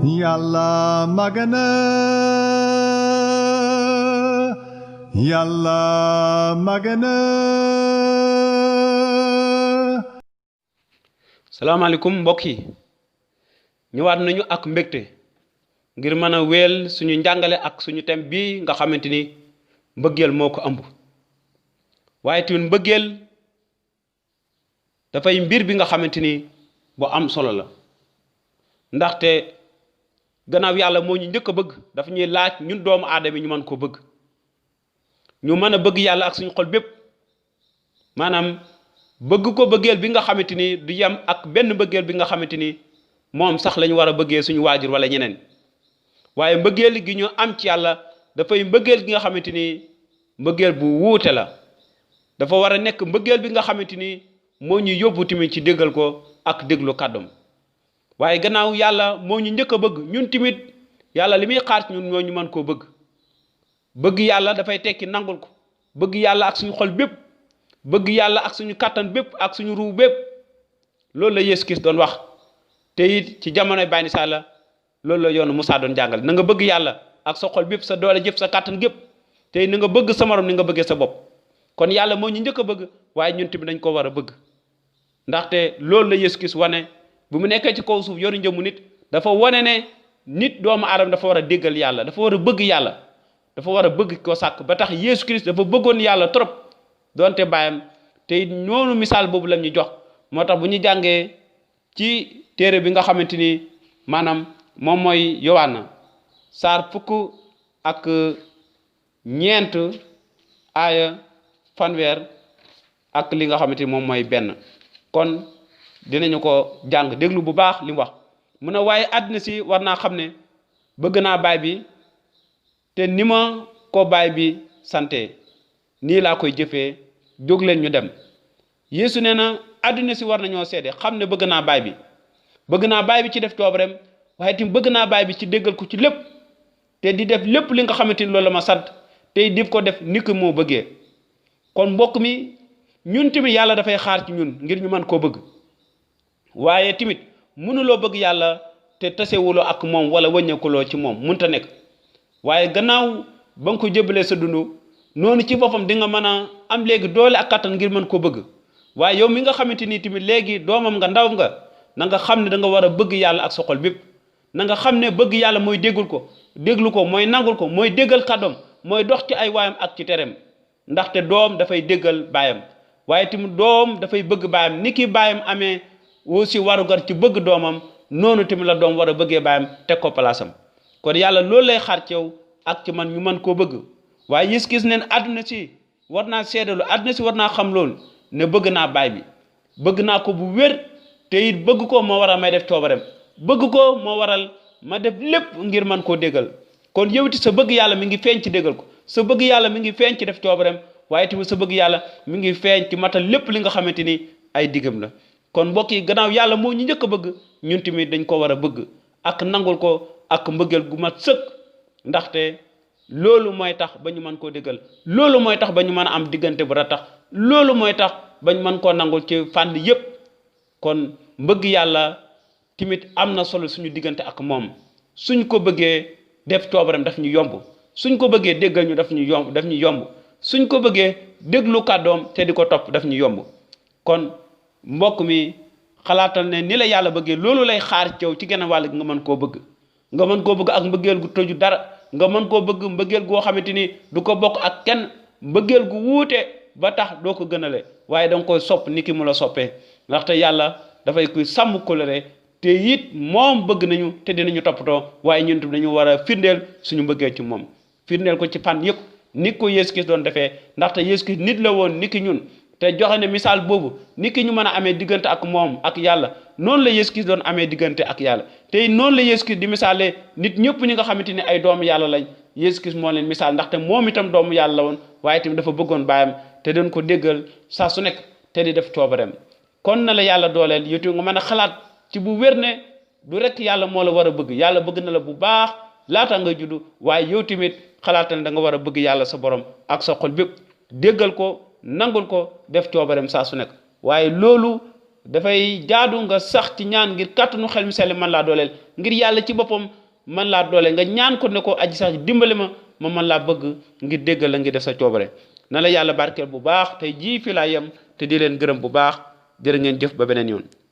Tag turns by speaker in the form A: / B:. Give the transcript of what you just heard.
A: Yàlla magana Yàlla magana.
B: salaamaaleykum mbokk yi ñëwaat nañu ak mbégte ngir mën a wéel suñu njàngale ak suñu thème bii nga xamante ni mbëggeel moo ko ëmb waaye tamit mbëggeel dafay mbir bi nga xamante ni bu am solo la ndaxte gannaaw yàlla moo ñu njëkk a bëgg dafa ñuy laaj ñun doomu aadama ñu mën koo bëgg ñu mën a bëgg yàlla ak suñu xol bépp maanaam bëgg ko bëggeel bi nga xamante ni du yem ak benn bëggeel bi nga xamante ni moom sax lañu war a bëggee suñu waajur wala ñeneen waaye mbëggeel gi ñu am ci yàlla dafay mbëggeel gi nga xamante ni mbëggeel bu wuute la dafa war a nekk mbëggeel bi nga xamante ni moo ñu yóbbu tamit ci déggal ko ak déglu kàddum waaye gannaaw yàlla moo ñu njëkk a bëgg ñun tamit yàlla li muy xaar ci ñun moo ñu mën koo bëgg yàlla dafay tekki nangul ko bëgg yàlla ak suñu xol bépp bëgg yàlla ak suñu kàttan bépp ak suñu ruu bépp loolu la Yeesu Kirist doon wax te it ci jamonoy Baay Saala loolu la yoonu Musaa doon jàngal na nga bëgg yàlla ak sa xol bépp sa doole jëpp sa kàttan gépp te na nga bëgg sa morom ni nga bëggee sa bopp kon yàlla moo ñu njëkk a bëgg waaye ñun tamit dañ ko war a bëgg ndaxte loolu la Yeesu Kirist wane bu mu nekkee ci kaw suuf yoru njëmu nit dafa wane ne nit doomu aadama dafa war a déggal yàlla dafa war a bëgg yàlla dafa war a bëgg ko sàkk ba tax Yeesu Kirist dafa bëggoon yàlla trop doonte baayam te it noonu misaal boobu la ñu jox moo tax bu ñu jàngee ci téere bi nga xamante ni maanaam moom mooy Yowaana saar fukk ak ñeent aaya fanweer ak li nga xamante ni moom mooy benn kon dinañu ko jàng déglu bu baax li mu wax mu ne waaye àddina si war naa xam ne bëgg naa baay bi te ni ma ko baay bi sante nii laa koy jëfee jóg leen ñu dem Yeesu nee na àddina si war nañoo seede xam ne bëgg naa baay bi ci def coobareem waaye tamit bëgg naa baay bi ci déggal ko ci lépp te di def lépp li nga xamante ni loolu la ma sant tey di ko def ni ko moo bëggee kon mbokk mi ñun tamit yàlla dafay xaar ci ñun ngir ñu mën koo bëgg waaye tamit mënuloo bëgg yàlla te tasewuloo ak moom wala wëññeekuloo ci moom mënta nekk waaye gannaaw ba nga ko jëbalee sa dund noonu ci boppam di nga mën a am léegi doole ak kattan ngir mën koo bëgg waaye yow mi nga xamante ni tamit léegi doomam nga ndaw nga na nga xam ne da nga war a bëgg yàlla ak sa xol bépp na nga xam ne bëgg yàlla mooy déglu ko mooy nangul ko mooy déggal kàddoom mooy dox ci ay waayam ak ci tereem ndaxte doom dafay déggal baayam waaye tamit doom dafay bëgg baayam ni ki baayam amee aussi warugar ci bëgg doomam noonu tamit la doom war a bëggee baayam teg ko palaasam kon yàlla loolu lay xaar ci yow ak ci man ñu mën koo bëgg waaye Yeesu Kirist neen àdduna si war naa seedalu àdduna si war naa xam loolu ne bëgg naa baay bi bëgg naa ko bu wér te it bëgg ko moo waral may def coobareem bëgg ko moo waral ma def lépp ngir mën koo déggal kon yow it sa bëgg yàlla mi ngi feeñ ci déggal ko sa bëgg yàlla mi ngi feeñ ci def coobareem waaye tamit sa bëgg yàlla mi ngi feeñ ci matal lépp li nga xamante ni ay diggam la kon mbokk yi gannaaw yàlla moo ñu njëkk a bëgg ñun tamit dañ ko war a bëgg ak nangul ko ak mbëggeel gu mat sëkk ndaxte loolu mooy tax ba ñu mën koo déggal loolu mooy tax ba ñu mën a am diggante bu ratax loolu mooy tax ba ñu mën koo nangul ci fànn yépp kon mbëgg yàlla tamit am na solo suñu diggante ak moom suñ ko bëggee def coobaram daf ñu yomb suñ ko bëggee déggal ñu daf ñu yomb suñ ko bëggee déglu kàddoom te di ko topp daf ñu yomb kon mbokk mi xalaatal ne ni la yàlla bëggee loolu lay xaar ci yow ci genn wàll gi nga mën koo bëgg ak mbëggeel gu tëju dara nga mën koo bëgg mbëggeel goo xamante ni du ko bokk ak kenn mbëggeel gu wuute ba tax doo ko gënale waaye danga koy sopp ni ki mu la soppee ndaxte yàlla dafay kuy sàmm kóllëre te it moom bëgg nañu te dinañu toppatoo waaye ñun tam dañu war a firndeel suñu mbëggeel ci moom firndeel ko ci fànn yëpp ni ko Yeesu Kirist doon defee ndaxte Yeesu Kirist nit la woon ni ki ñun te joxe ne misaal boobu ni ki ñu mën a amee diggante ak moom ak yàlla noonu la Yeesu Kirist doon amee diggante ak yàlla te noonu la Yeesu Kirist di misaalee nit ñëpp ñi nga xamante ni ay doomu yàlla lañ Yeesu Kirist moo leen misaal ndaxte moom itam doomu yàlla la woon waaye tamit dafa bëggoon baayam te doon ko déggal saa su nekk te di def coobareem kon na la yàlla dooleel yow nga mën a xalaat ci bu wér ne du rek yàlla moo la war a bëgg yàlla bëgg na la bu baax laata nga juddu waaye yow tamit xalaatal da nga war a bëgg yàlla sa borom ak sa xol bépp déggal ko nangul ko def coobareem saa su nekk waaye loolu dafay jaadu nga sax ci ñaan ngir kàttanu xel mi sell man laa dooleel ngir yàlla ci boppam man laa doole nga ñaan ko ne ko Adji Sarr dimbali ma man laa bëgg ngir déggal la ngir def sa coobare na la yàlla barkeel bu baax tey jii fi laa yem te di leen gërëm bu baax jërë ngeen jëf ba beneen yoon